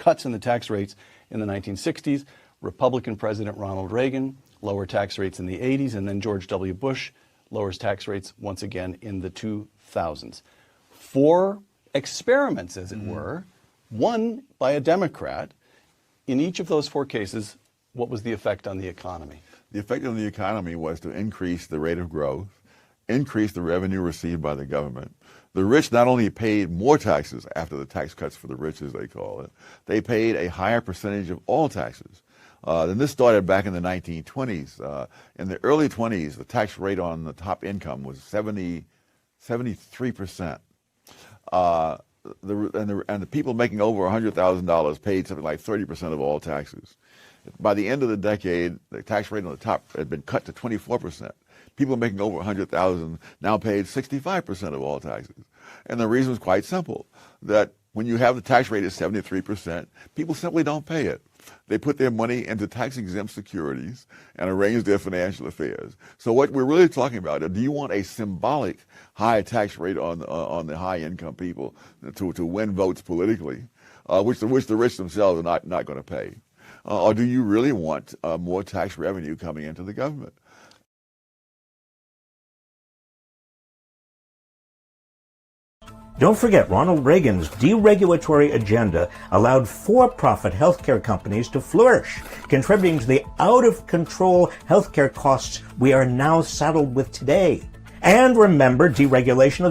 cuts in the tax rates in the 1960s, Republican President Ronald Reagan, lower tax rates in the 80s, and then George W. Bush lowers tax rates once again in the 2000s. 4 experiments, as it were, one by a Democrat. In each of those 4 cases, what was the effect on the economy? The effect on the economy was to increase the rate of growth, increase the revenue received by the government. The rich not only paid more taxes after the tax cuts for the rich, as they call it, they paid a higher percentage of all taxes. And this started back in the 1920s. In the early 20s, the tax rate on the top income was 73%. And the people making over $100,000 paid something like 30% of all taxes. By the end of the decade, the tax rate on the top had been cut to 24%. People making over $100,000 now paid 65% of all taxes. And the reason was quite simple, that when you have the tax rate at 73%, people simply don't pay it. They put their money into tax-exempt securities and arrange their financial affairs. So what we're really talking about, do you want a symbolic high tax rate on the high-income people to win votes politically, which the rich themselves are not going to pay? Or do you really want more tax revenue coming into the government? Don't forget, Ronald Reagan's deregulatory agenda allowed for-profit healthcare companies to flourish, contributing to the out-of-control healthcare costs we are now saddled with today. And remember deregulation of the